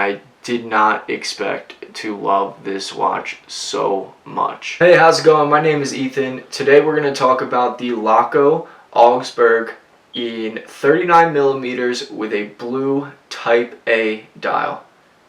I did not expect to love this watch so much. Hey, how's it going? My name is Ethan. Today we're going to talk about the Laco Augsburg in 39 millimeters with a blue Type A dial.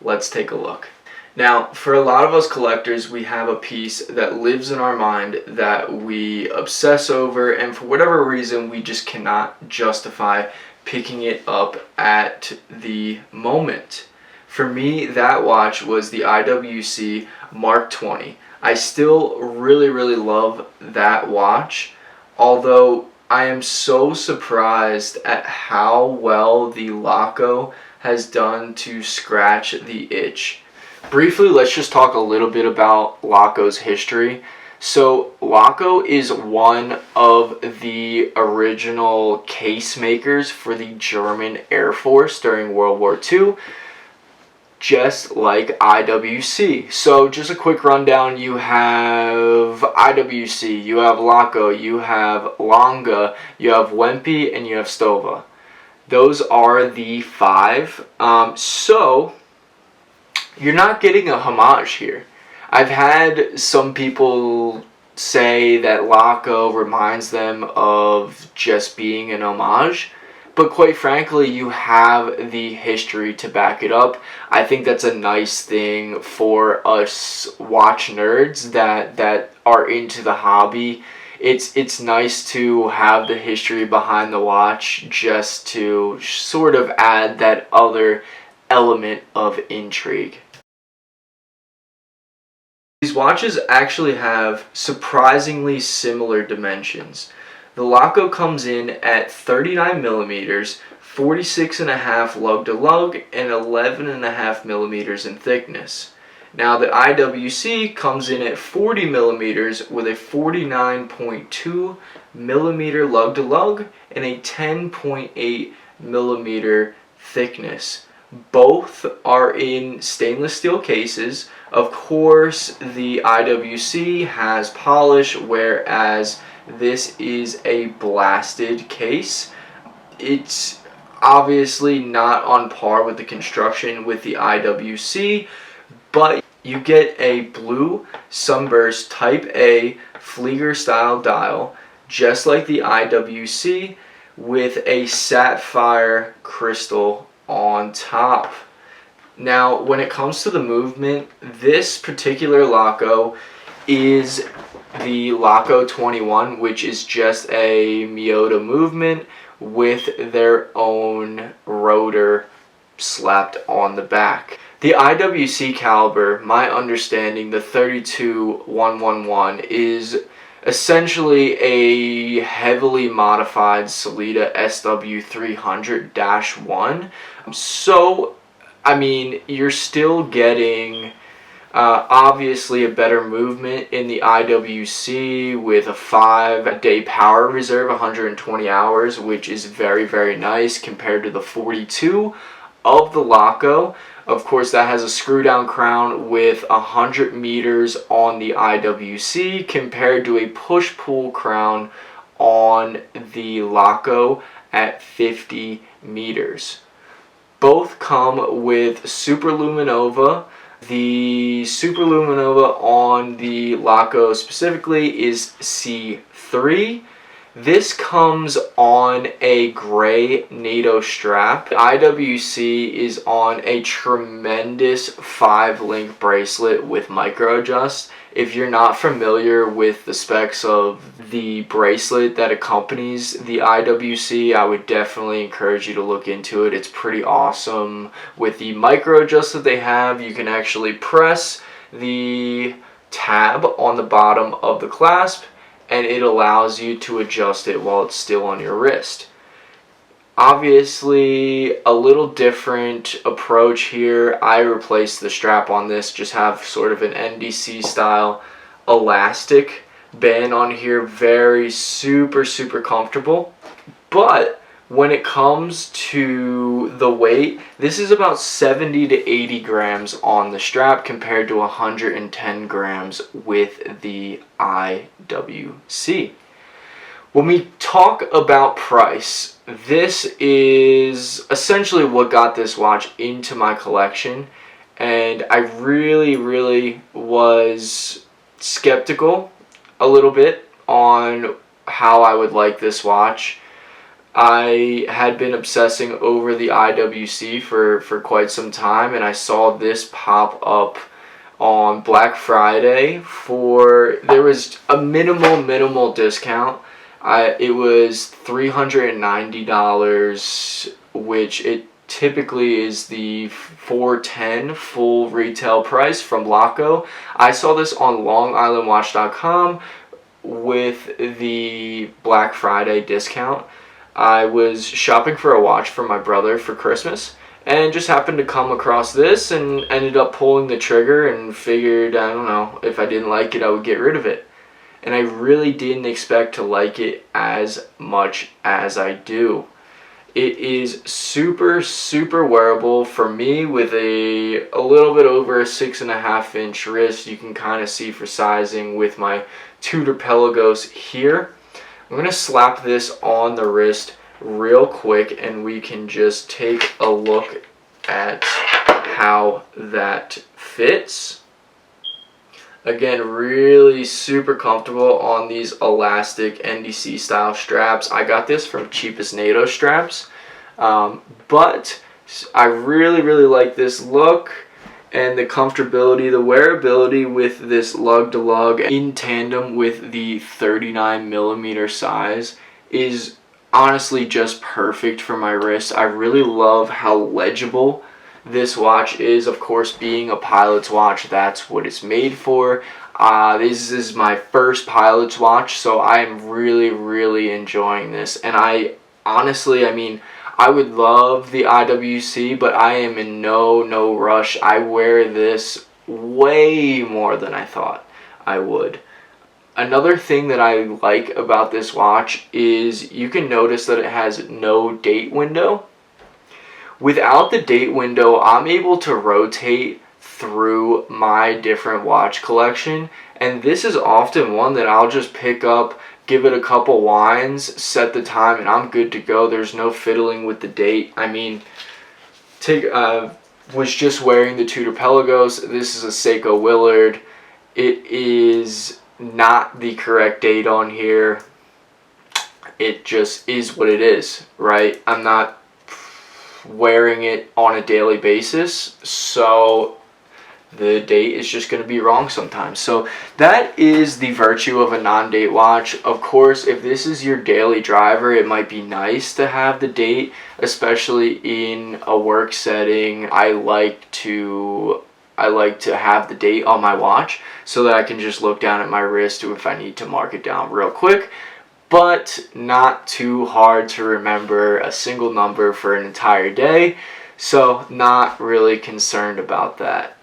Let's take a look. Now, for a lot of us collectors, we have a piece that lives in our mind that we obsess over, and for whatever reason, we just cannot justify picking it up at the moment. For me, that watch was the IWC Mark XX. I still really love that watch, although I am so surprised at how well the Laco has done to scratch the itch. Briefly, let's just talk a little bit about Laco's history. So, Laco is one of the original case makers for the German Air Force during World War II, just like IWC. So, just a quick rundown. You have IWC, you have Laco, you have Lange, you have Wempe, and you have Stova. Those are the five. So, you're not getting a homage here. I've had some people say that Laco reminds them of just being an homage, but quite frankly, you have the history to back it up. I think that's a nice thing for us watch nerds that are into the hobby. It's nice to have the history behind the watch just to sort of add that other element of intrigue. These watches actually have surprisingly similar dimensions. The Laco comes in at 39 millimeters, 46.5 lug to lug, and 11.5 millimeters in thickness. Now the IWC comes in at 40 millimeters with a 49.2 millimeter lug to lug and a 10.8 millimeter thickness. Both are in stainless steel cases. Of course, the IWC has polish, whereas this is a blasted case. It's obviously not on par with the construction with the IWC, but you get a blue Sunburst Type A Flieger style dial, just like the IWC, with a sapphire crystal on top. Now, when it comes to the movement, this particular Laco is the Laco 21, which is just a Miyota movement with their own rotor slapped on the back. The IWC caliber, my understanding, the 32111, is essentially a heavily modified Sellita SW300-1. So, I mean, you're still getting obviously a better movement in the IWC with a 5-day power reserve, 120 hours, which is very nice compared to the 42 of the Laco. Of course, that has a screw down crown with 100 meters on the IWC compared to a push-pull crown on the Laco at 50 meters. Both come with Superluminova. The Superluminova on the Laco specifically is C3. This comes on a gray NATO strap. The IWC is on a tremendous 5-link bracelet with micro adjust. If you're not familiar with the specs of the bracelet that accompanies the IWC, I would definitely encourage you to look into it. It's pretty awesome. With the micro adjust that they have, you can actually press the tab on the bottom of the clasp, and it allows you to adjust it while it's still on your wrist. Obviously, a little different approach here. I replaced the strap on this, just have sort of an NDC style elastic band on here. Very super comfortable. But when it comes to the weight, this is about 70 to 80 grams on the strap compared to 110 grams with the IWC. When we talk about price, this is essentially what got this watch into my collection, and I really was skeptical a little bit on how I would like this watch. I had been obsessing over the IWC for quite some time, and I saw this pop up on Black Friday there was a minimal discount. It was $390, which it typically is the $410 full retail price from Laco. I saw this on LongIslandWatch.com with the Black Friday discount. I was shopping for a watch for my brother for Christmas and just happened to come across this and ended up pulling the trigger and figured, I don't know, if I didn't like it, I would get rid of it. And I really didn't expect to like it as much as I do. It is super wearable for me with a little bit over a 6.5 inch wrist. You can kind of see for sizing with my Tudor Pelagos here. I'm going to slap this on the wrist real quick and we can just take a look at how that fits. Again, really super comfortable on these elastic NDC style straps. I got this from Cheapest NATO straps, but I really like this look and the comfortability, the wearability with this lug-to-lug in tandem with the 39mm size is honestly just perfect for my wrist. I really love how legible this watch is. Of course, being a pilot's watch, that's what it's made for. This is my first pilot's watch, so I am really enjoying this. And I honestly, I would love the IWC, but I am in no rush. I wear this way more than I thought I would. Another thing that I like about this watch is you can notice that it has no date window. Without the date window, I'm able to rotate through my different watch collection, and this is often one that I'll just pick up, give it a couple winds, set the time, and I'm good to go. There's no fiddling with the date. Was just wearing the Tudor Pelagos. This is a SEIKO Willard. It is not the correct date on here. It just is what it is, right? I'm not wearing it on a daily basis, so the date is just going to be wrong sometimes. So that is the virtue of a non-date watch. Of course, if this is your daily driver, it might be nice to have the date, especially in a work setting. I like to have the date on my watch so that I can just look down at my wrist if I need to mark it down real quick, but not too hard to remember a single number for an entire day, so not really concerned about that.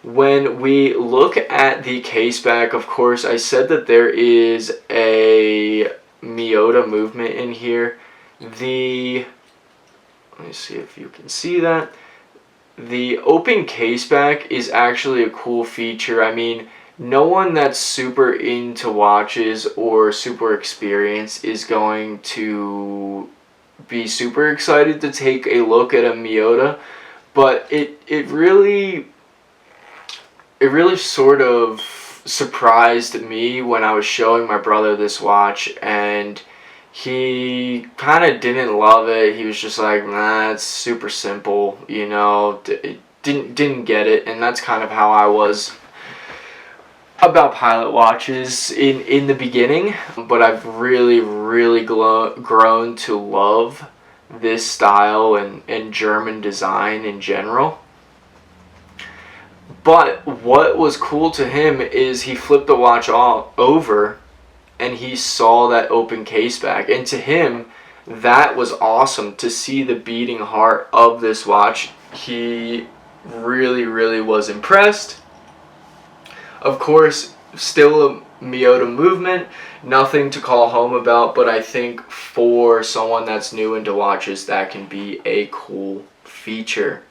When we look at the case back, of course, I said that there is a Miyota movement in here. Let me see if you can see that. The open case back is actually a cool feature. No one that's super into watches or super experienced is going to be super excited to take a look at a Miyota, but it really sort of surprised me when I was showing my brother this watch, and he kind of didn't love it. He was just like, nah, it's super simple, didn't get it. And that's kind of how I was about pilot watches in the beginning, but I've really grown to love this style and German design in general. But what was cool to him is he flipped the watch all over and he saw that open case back, and to him that was awesome to see the beating heart of this watch. He really was impressed. Of course, still a Miyota movement, nothing to call home about, but I think for someone that's new into watches, that can be a cool feature.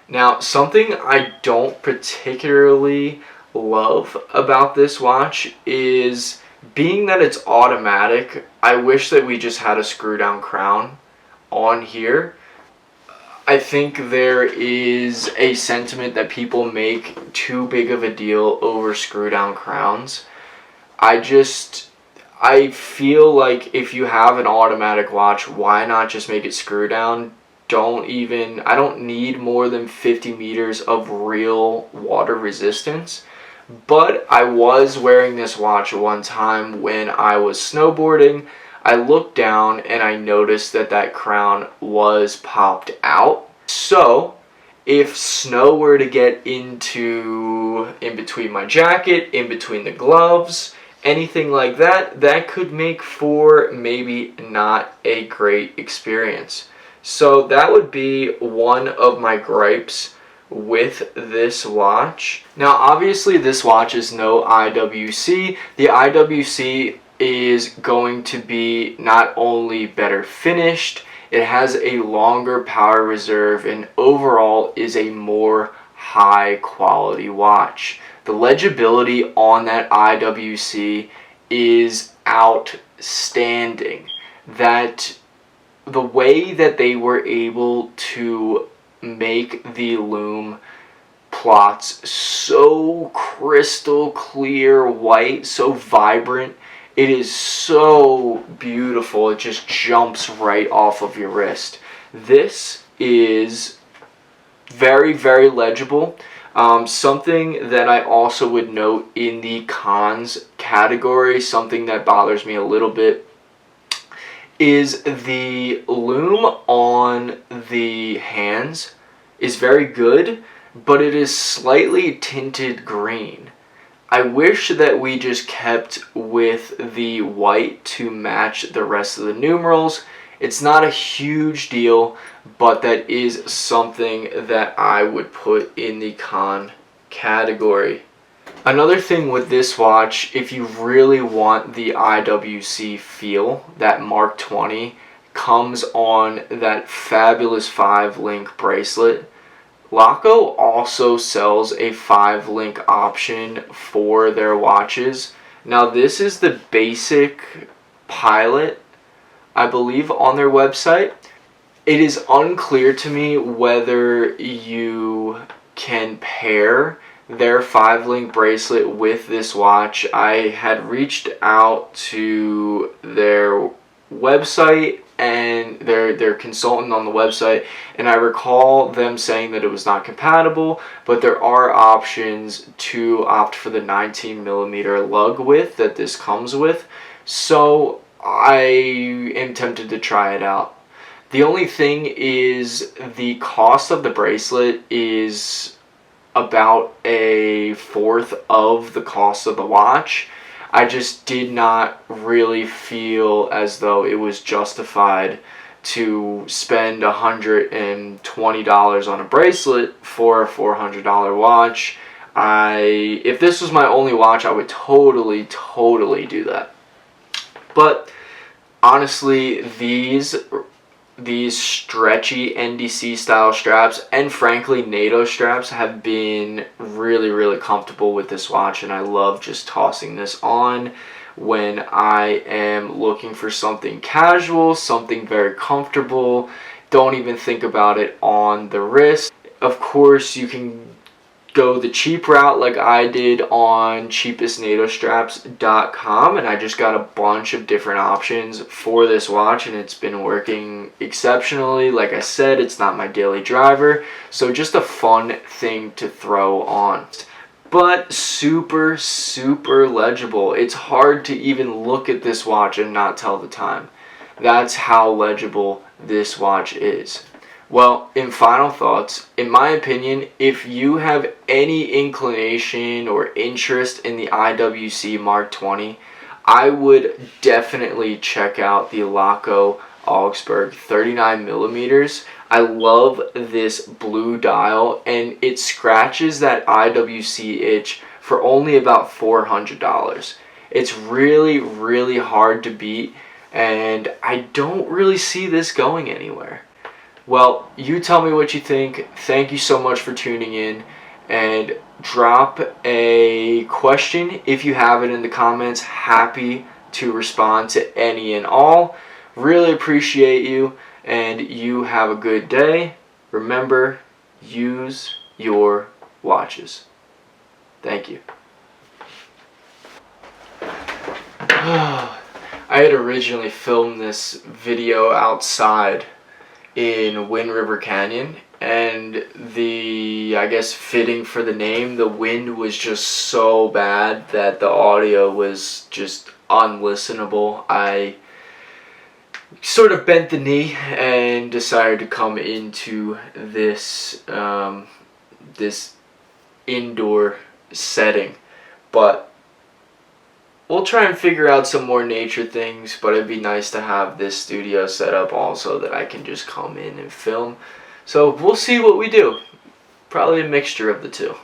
Now, something I don't particularly love about this watch is Being that it's automatic, I wish that we just had a screw down crown on here. I think there is a sentiment that people make too big of a deal over screw down crowns. I feel like if you have an automatic watch, why not just make it screw down? I don't need more than 50 meters of real water resistance. But I was wearing this watch one time when I was snowboarding. I looked down and I noticed that crown was popped out. So if snow were to get in between my jacket, in between the gloves, anything like that, that could make for maybe not a great experience. So that would be one of my gripes with this watch. Now obviously this watch is no IWC. The IWC is going to be not only better finished, it has a longer power reserve, and overall is a more high quality watch. The legibility on that IWC is outstanding. That the way that they were able to make the lume plots so crystal clear white, so vibrant, it is so beautiful. It just jumps right off of your wrist. This is very, very legible. Something that I also would note in the cons category, something that bothers me a little bit, is the lume on the hands is very good, but it is slightly tinted green. I wish that we just kept with the white to match the rest of the numerals. It's not a huge deal, but that is something that I would put in the con category. Another thing with this watch, if you really want the IWC feel, that Mark XX comes on that fabulous 5-link bracelet. Laco also sells a 5-link option for their watches. Now this is the basic Pilot, I believe, on their website. It is unclear to me whether you can pair their 5-link bracelet with this watch. I had reached out to their website and their consultant on the website, and I recall them saying that it was not compatible, but there are options to opt for the 19mm lug width that this comes with, so I am tempted to try it out. The only thing is the cost of the bracelet is about a fourth of the cost of the watch. I just did not really feel as though it was justified to spend $120 on a bracelet for a $400 watch. If this was my only watch, I would totally do that. But honestly, these stretchy NDC style straps and frankly NATO straps have been really comfortable with this watch, and I love just tossing this on when I am looking for something casual, something very comfortable. Don't even think about it on the wrist. Of course, you can go the cheap route like I did on cheapestnatostraps.com, and I just got a bunch of different options for this watch, and it's been working exceptionally. Like I said, it's not my daily driver, so just a fun thing to throw on. But super legible. It's hard to even look at this watch and not tell the time. That's how legible this watch is. Well, in final thoughts, in my opinion, if you have any inclination or interest in the IWC Mark XX, I would definitely check out the Laco Augsburg 39mm. I love this blue dial, and it scratches that IWC itch for only about $400. It's really hard to beat, and I don't really see this going anywhere. Well, you tell me what you think. Thank you so much for tuning in, and drop a question if you have it in the comments. Happy to respond to any and all. Really appreciate you, and you have a good day. Remember, use your watches. Thank you. I had originally filmed this video outside in Wind River Canyon, and I guess fitting for the name, the wind was just so bad that the audio was just unlistenable. I sort of bent the knee and decided to come into this this indoor setting, but we'll try and figure out some more nature things. But it'd be nice to have this studio set up also that I can just come in and film. So we'll see what we do. Probably a mixture of the two.